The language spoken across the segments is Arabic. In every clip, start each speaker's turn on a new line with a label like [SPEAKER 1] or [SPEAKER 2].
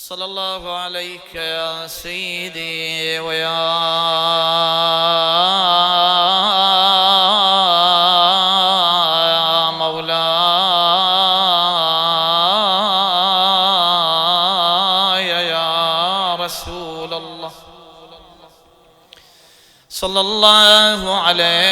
[SPEAKER 1] صلى الله عليك يا سيدي ويا مولاي يا رسول الله صلى الله عليك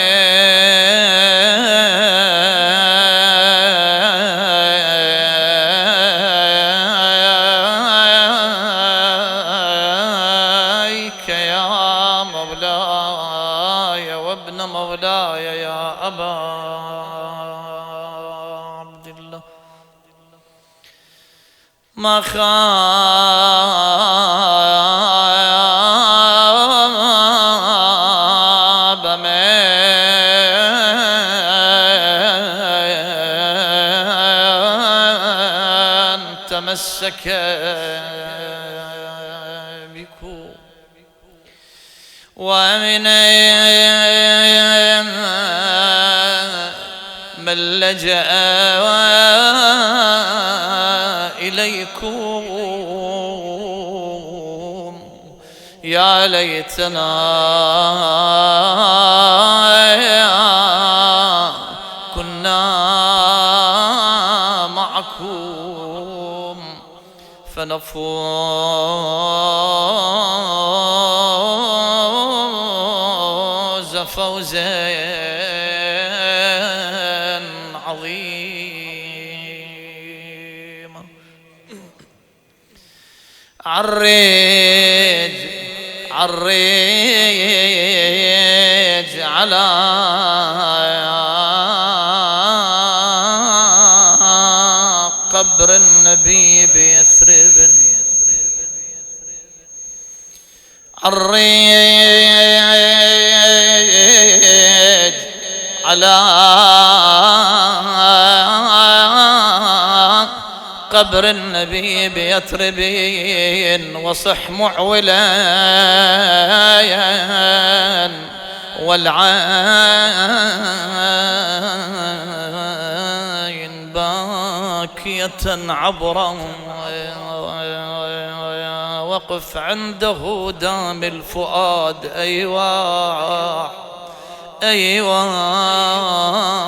[SPEAKER 1] يا مولاي وابن مولاي يا أبا عبد الله ما خاب من تمسك بكم ومن من لجأ إليكم يا ليتنا كنا معكم فنفوز فوزا عظيما. عريج على قبر النبي بيثرب عريج على قبر النبي بيثرب وصح معولا والعين باكية عبرا وقف عنده دام الفؤاد أيوة أيوة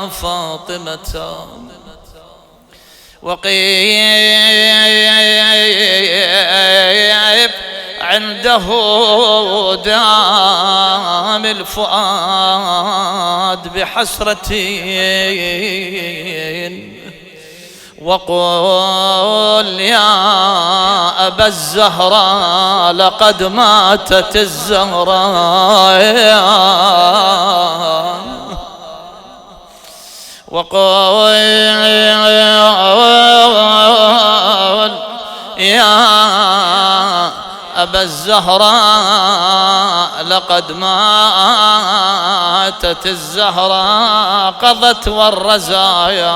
[SPEAKER 1] فاطمة وقيف عنده دام الفؤاد بحسرة وقل يا أبا الزهراء لقد ماتت الزهراء وقل يا أبا الزهراء لقد ماتت الزهراء قضت والرزايا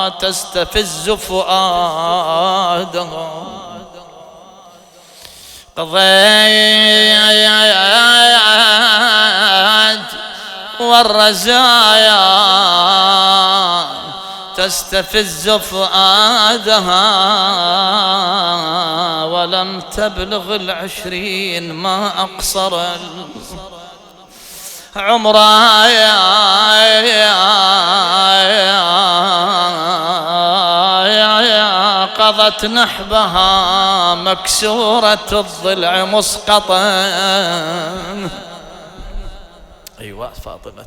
[SPEAKER 1] تستفز فؤاده قضيت والرزايا تستفز فؤادها ولم تبلغ 20 ما أقصر عمرها قضت نحبها مكسورة الضلع مسقطا. أيوة فاطمة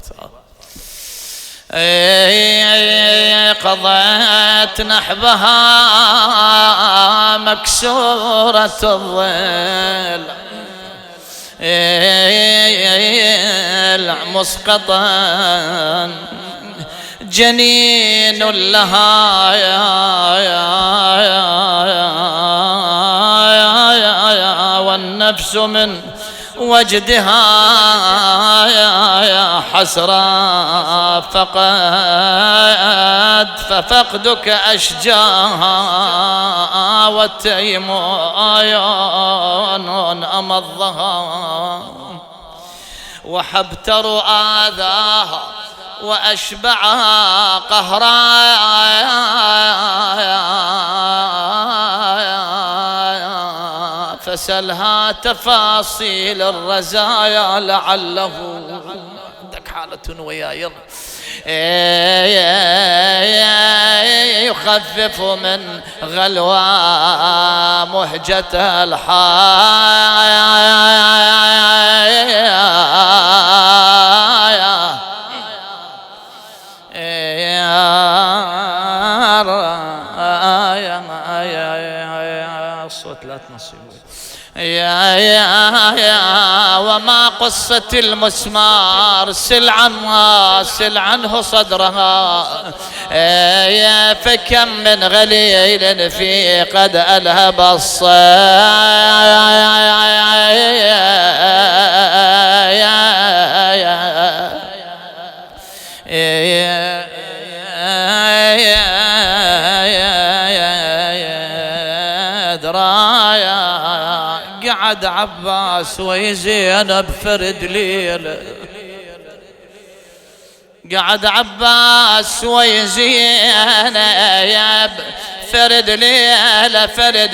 [SPEAKER 1] قضت نحبها مكسورة الضلع مسقطا جنين لها والنفس من وجدها يا حسرة ففقدك أشجاها والتيم عيون أمضها وحبتر آذاها وأشبعها قهرا سلها تفاصيل الرزايا لعله عندك حالة وياي يخفف من غلوى مهجة الحياة الصوت لا تنصيبه يا وما قصة المسمار سل عنه صدرها يا فكم من غليل في قد ألهب قعد عباس وزينب فرد ليلة قعد عباس وزينب فرد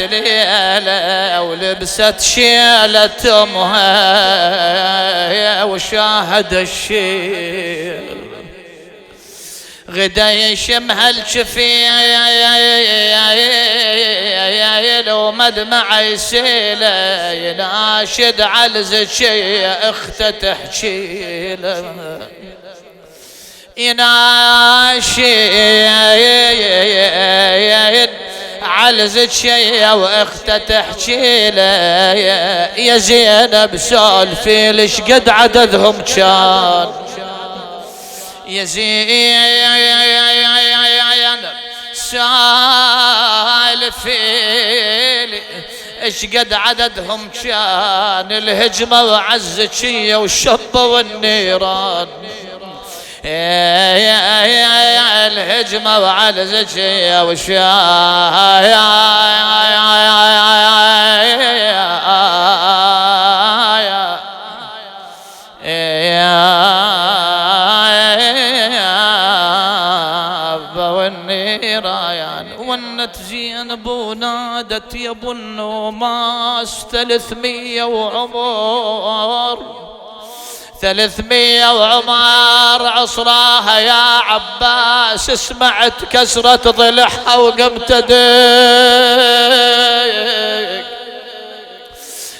[SPEAKER 1] ليلة ولبست شيلة أمها وشاهد الشيل غدا يشمها الشفيل ومدمع يسيله يناشد علزة اخته تحجيله يناشد علزة شيء واخته تحجيله يا زينب سولفي ليش قد عددهم كان يا زينب سالفي ايش قد عددهم كان الهجمة وعزتشية والشبة والنيران الهجمة وعزتشية ونت زينب ونادت يا ابو النوماس 300 وعمر عصراها يا عباس سمعت كسرة ضلعها وقمت ديك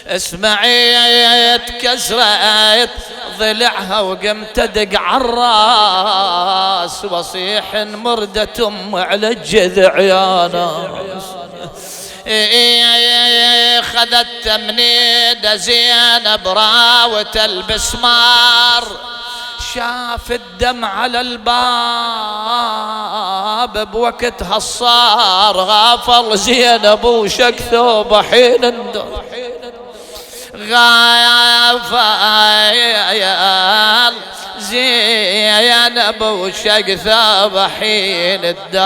[SPEAKER 1] اسمعيت كسرة ضلعها وقمت دق عالراس وصيح مردة على الجذع يا ناس خذت منيد زينب راوة البسمار شاف الدم على الباب بوقتها صار غافل زينب وشق ثوبه حين اندر غافل زينب وشق ثوبه حين الدار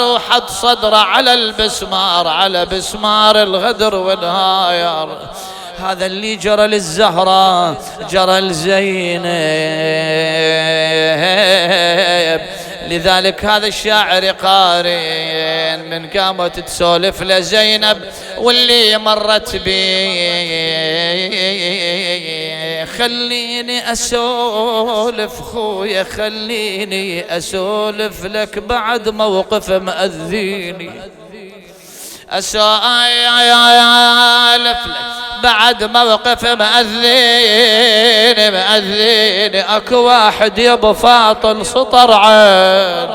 [SPEAKER 1] وحط صدره على البسمار على بسمار الغدر والهاير هذا اللي جرى للزهرة جرى لزينب لذلك هذا الشاعر يقارن من قامت تسولف لزينب واللي مرت بي خليني أسولف خويا خليني أسولف لك بعد موقف مأذيني أسولف لك بعد موقف مأذيني أكو واحد يبو فاطل سطر عين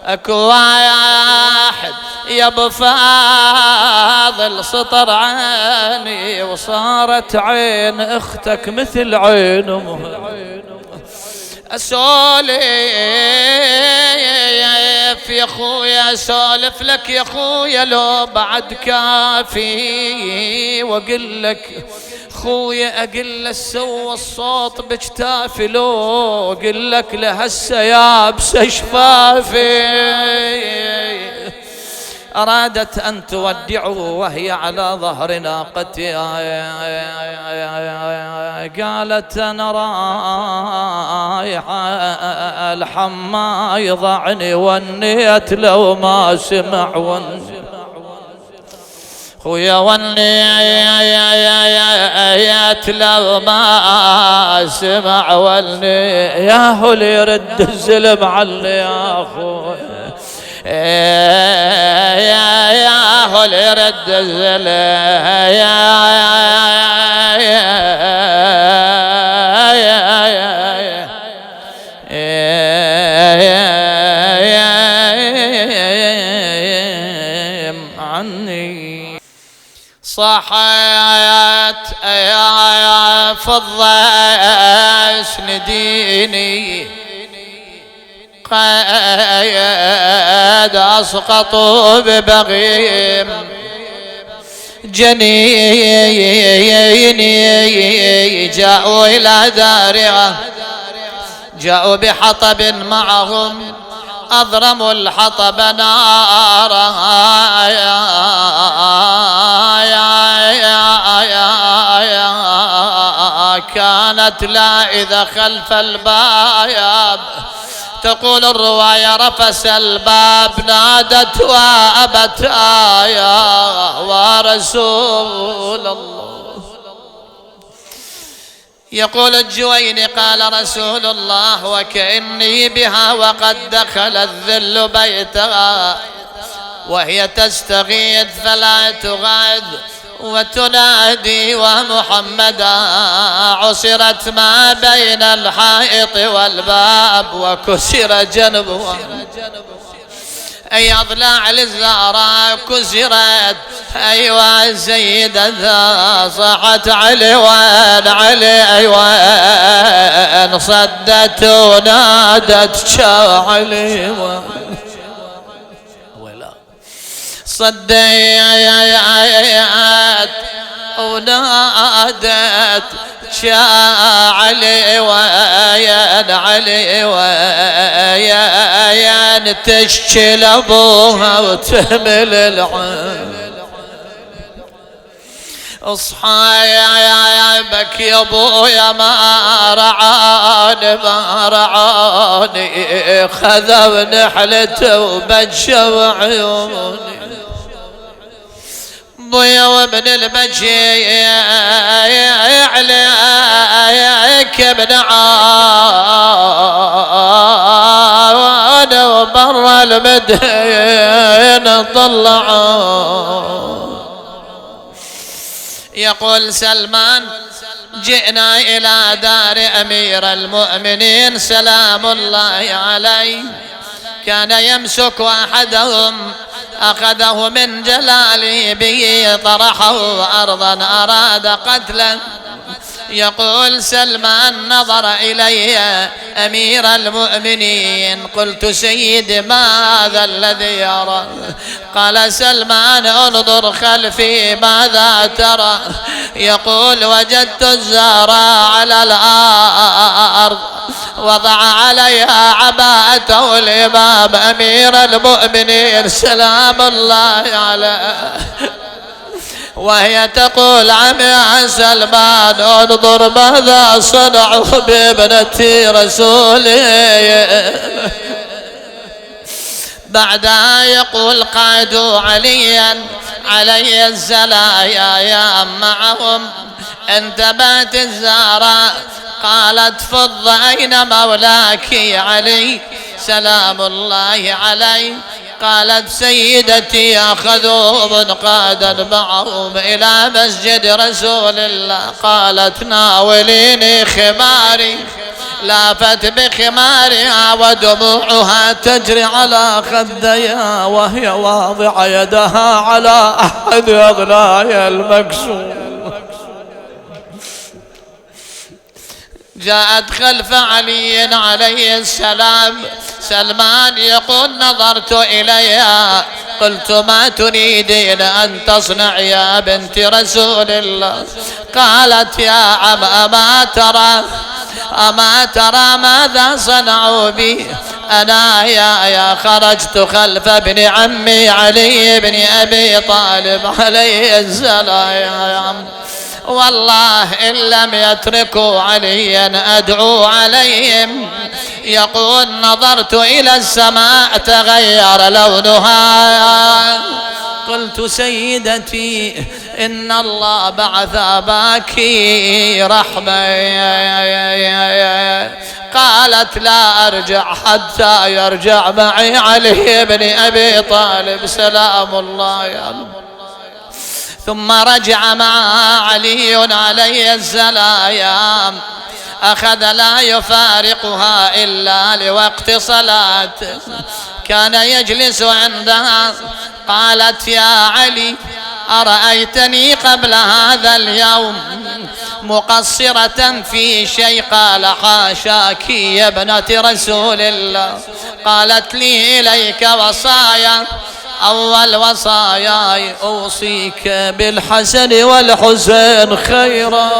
[SPEAKER 1] أكو واحد يبو فاضل سطر عيني وصارت عين اختك مثل عين امها اسولف يا خويا اسولف لك يا خويا لو بعد كافي واقول لك خويا اقل سوى الصوت بجتافي لو اقول لك لهسه يابسه شفافي أرادت أن تودعه وهي على ظهر ناقتها قالت أنا رايحة الحما يضعني ونيت لو ما سمع خويا والنيات لو ما سمع والني يا هو اللي يرد الزلم علي يا خويا يا هو اللي يرد الزلم عني صحيت يا فضة اسنديني قد أسقطوا ببغيم جنيني جاءوا إلى دارها جاءوا بحطب معهم أضرموا الحطب نارا كانت لائذة خلف الباب تقول الرواية رفس الباب نادت وأبت يا ورسول الله. يقول الجويني قال رسول الله وكأني بها وقد دخل الذل بيتها وهي تستغيث فلا تغاث وتنادي ومحمدا عصرت ما بين الحائط والباب وكسر جنبه أي أضلاع للزهراء كسرت أيوة سيدتها صحت علي وين علي أيوة صدت ونادت شا علي صديت ونادت شا علي وين علي وين تشكي لابوها وتهمل العين اصحى يا بك يا ابويا ما رعاني خذوا نحلته وبجوا عيوني ضيا وابن البجي عليك ابن عان وبر المدينة طلعوا. يقول سلمان جئنا إلى دار أمير المؤمنين سلام الله عليه كان يمسك أحدهم أخذه من جلاله به طرحه أرضا أراد قتله. يقول سلمان نظر إلي أمير المؤمنين قلت سيد ماذا الذي يرى؟ قال سلمان انظر خلفي ماذا ترى؟ يقول وجدت الزهراء على الأرض وضع عليها عباءته الإمام أمير المؤمنين سلام الله عليه وهي تقول عمي سلمان انظر ماذا صنعوا بابنتي رسولي. بعدها يقول قعدوا علي الزلايا معهم انتبهت الزهراء قالت فض أين مولاك علي سلام الله عليه؟ قالت سيدتي أخذوا منقادا معهم إلى مسجد رسول الله. قالت ناوليني خماري لافت بخمارها ودموعها تجري على خديها وهي واضعة يدها على أحد أضلاعها المكسور. جاءت خلف علي عليه السلام سلمان يقول نظرت إليها قلت ما تريدين أن تصنع يا بنت رسول الله؟ قالت يا عم أما ترى ماذا صنعوا بي؟ أنا يا خرجت خلف ابن عمي علي بن أبي طالب عليه السلام والله إن لم يتركوا عليا أدعو عليهم. يقول نظرت إلى السماء تغير لونها قلت سيدتي إن الله بعث أباك رحمة. قالت لا أرجع حتى يرجع معي علي بن أبي طالب سلام الله عليه. ثم رجع مع علي عليه السلام، أخذ لا يفارقها إلا لوقت صلاة، كان يجلس عندها. قالت يا علي أرأيتني قبل هذا اليوم مقصرة في شيء؟ قال حاشاك يا ابنة رسول الله. قالت لي إليك وصايا، أول وصاياي أوصيك بالحسن والحسين خيرا.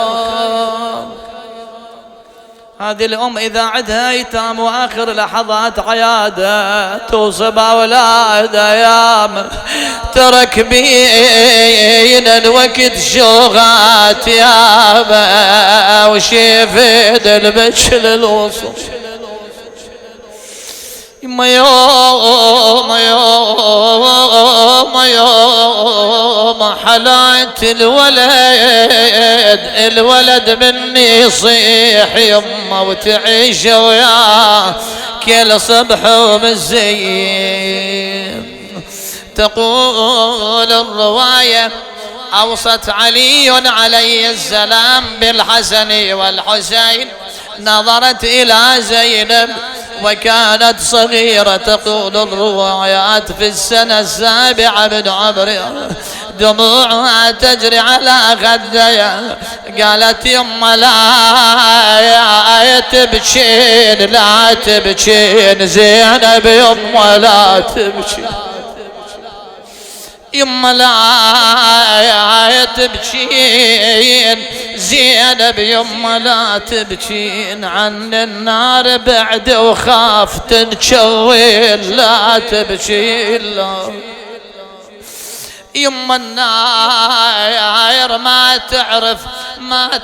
[SPEAKER 1] هذه الأم إذا عدها أيتام وآخر لحظات حياتها توصب أولادها يا ترك بين الوقت شوغات يا وشيفيد البشل الوصول. يوم يوم يوم يوم حلعت الولد مني يصيح يمه وتعيش وياه كل صبح ومزين. تقول الرواية أوصت علي عليه السلام بالحسن والحسين، نظرت إلى زينب وكانت صغيرة. تقول الروايات في السنة السابعة من عمرها دموعها تجري على خديها. قالت يما لا تبكين لا تبكين زينب يما لا تبكين، يما لا تبكين زينب يما لا تبكين، عن النار بعد وخاف تنشوين لا تبكين لا. يما الناير ما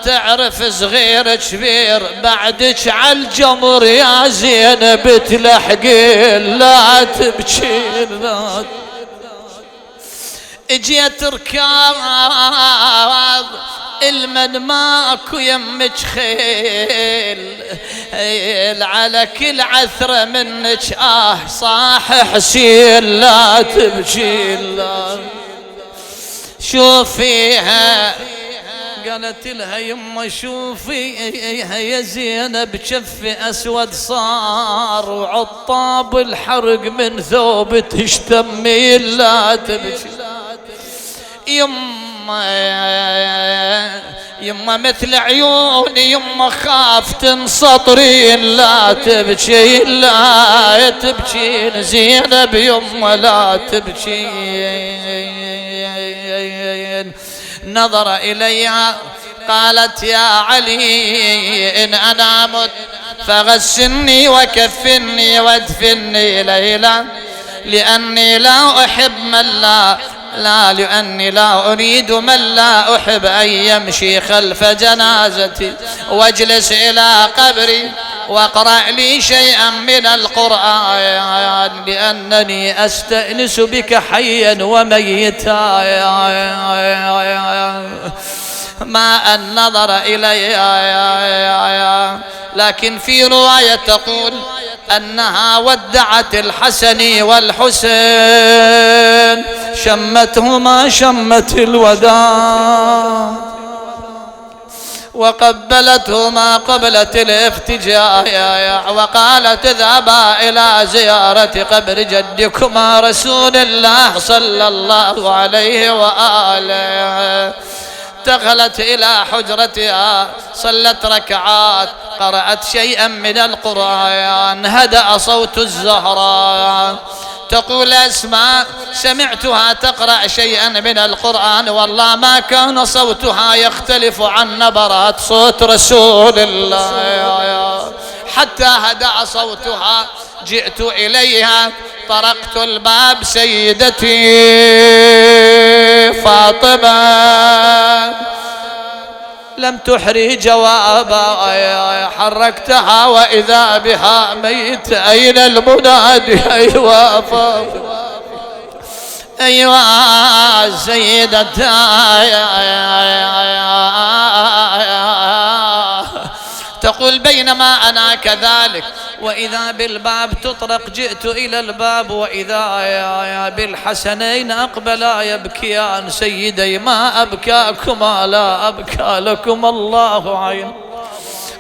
[SPEAKER 1] تعرف صغير كبير بعدك عالجمر يا زينب تلحقين لا تبكين لا. اجيت ركاض المن ماكو يمك خيل على كل عثرة منك صاح حسين لا تبكي لا. شوفيها قالت لها يما شوفيها يا زينب كف اسود صار وعطاب الحرق من ثوب تشتمي لا تبكي. يما مثل عيوني يما خاف تنسطرين لا تبكين لا تبكين زينب يما لا تبكين. نظر إليها قالت يا علي إن أنا مت فغسلني وكفني وادفني ليلا، لأني لا أحب من لأني لا أريد من لا أحب أن يمشي خلف جنازتي. واجلس إلى قبري واقرأ لي شيئا من القرآن لأنني أستأنس بك حيا وميتا. ما أن نظر إلي لكن في رواية تقول أنها ودعت الحسن والحسين شمتهما شمت الوداع وقبلتهما قبلة الافتجاء وقالت اذهبا إلى زيارة قبر جدكما رسول الله صلى الله عليه وآله. دخلت إلى حجرتها صلت ركعات قرأت شيئا من القرآن هدأ صوت الزهراء. تقول أسماء سمعتها تقرأ شيئا من القرآن والله ما كان صوتها يختلف عن نبرات صوت رسول الله حتى هدأ صوتها. جئت إليها طرقت الباب سيدتي فاطمة لم تحري جوابا حركتها وإذا بها ميت. أين المنادي؟ أيوة فاطمة أيها سيدتاي تقول بينما أنا كذلك وإذا بالباب تطرق جئت إلى الباب وإذا بالحسنين أقبلا يبكيان سيدي ما أبكاكما لا أبكى لكم الله عين.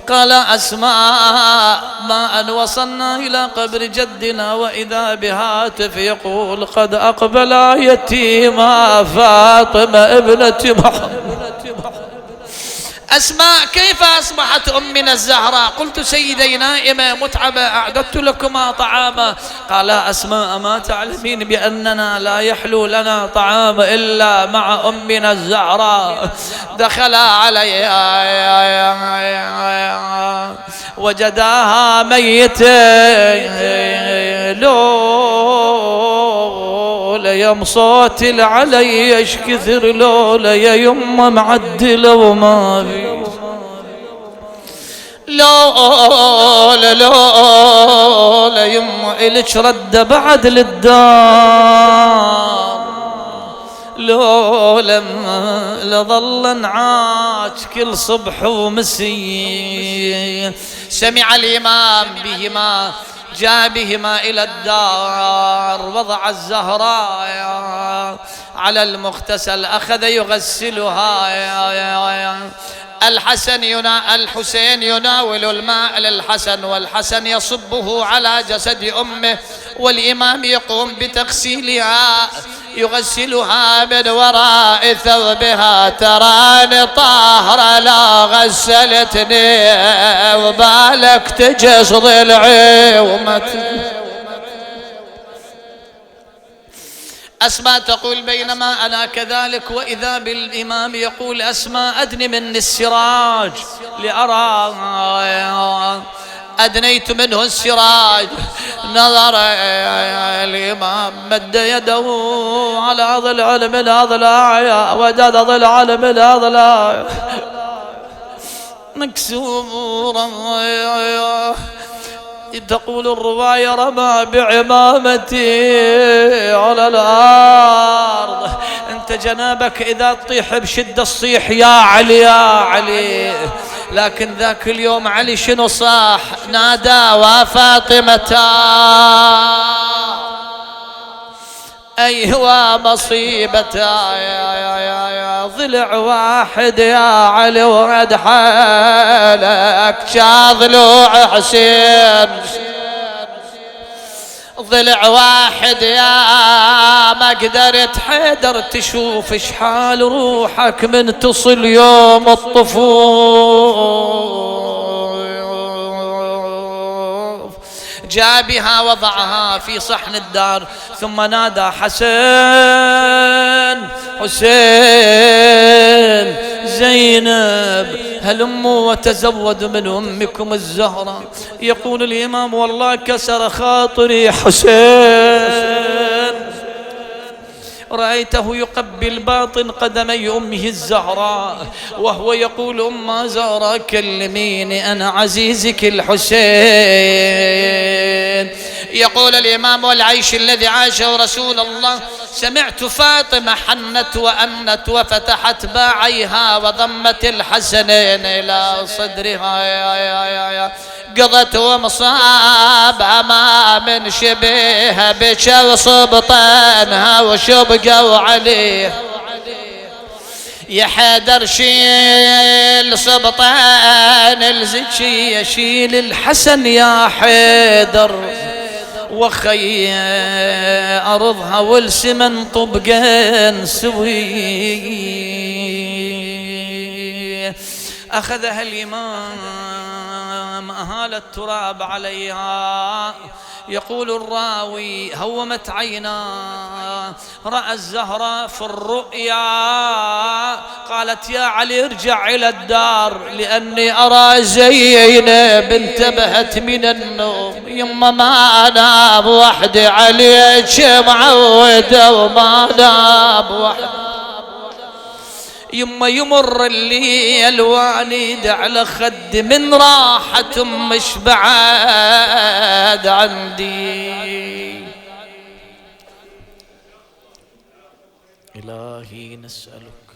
[SPEAKER 1] قال أسماء ما أن وصلنا إلى قبر جدنا وإذا بهاتف يقول قد أقبل يتيما فاطمة ابنة محمد. أسماء كيف أصبحت أمنا الزهراء؟ قلت سيدي نائمة متعبة أعددت لكما طعاما. قال أسماء ما تعلمين بأننا لا يحلو لنا طعام إلا مع أمنا الزهراء. دخل عليها وجداها ميتة لولا يم صوتي علي ايش كثر لولا يا يمه معدله وما في لولا يمه الك رد بعد للدار لولا لظل نعاج كل صبح ومسي. سمع الإمام بهما جاء بهما إلى الدار وضع الزهراء على المغتسل أخذ يغسلها. الحسين يناول الماء للحسن والحسن يصبه على جسد أمه والإمام يقوم بتغسيلها يغسلها من وراء ثوبها. تراني طاهرة لا غسلتني وبالك تجس ضلعي أسماء تقول بينما أنا كذلك وإذا بالإمام يقول أسماء أدني مني السراج لأرى. أدنيت منه السراج نظر الإمام مد يده على ضلع من أضلاع وجد ضلع من أضلاع مكسورا. تقول الرواية رمى بعمامتي على الأرض. أنت جنابك إذا تطيح بشدة الصيح يا علي يا علي. لكن ذاك اليوم علي شنو صاح؟ نادى وفاطمة أيها مصيبتها يا ضلع واحد يا علي ورد حالك شاضلوع حسين. ضلع واحد يا ما قدرت حيدر تشوف اشحال روحك من تصل يوم الطفوف. جاء بها وضعها في صحن الدار ثم نادى حسين حسين زينب هلموا وتزودوا من أمكم الزهراء. يقول الإمام والله كسر خاطري حسين. رأيته يقبل باطن قدمي أمه الزهراء وهو يقول أم زهراء كلميني أنا عزيزك الحسين. يقول الإمام والعيش الذي عاشه رسول الله سمعت فاطمة حنت وأنت وفتحت باعيها وضمت الحسنين إلى صدرها قضت ومصاب ما من شبيها بشو صبطانها وشبقوا عليه. يا حيدر شيل صبطان الزكي يشيل الحسن يا حيدر وخي أرضها والسمن طبقين سوي. أخذها الإمام أهال التراب عليها. يقول الراوي هومت عينا رأى الزهراء في الرؤيا قالت يا علي ارجع إلى الدار لأني أرى زينب انتبهت من النوم. يما ما أنام وحدي عليك معودة وما أنام وحدي. يما يمر الليل والد على خد من راحة مش بعاد عندي.
[SPEAKER 2] إلهي نسألك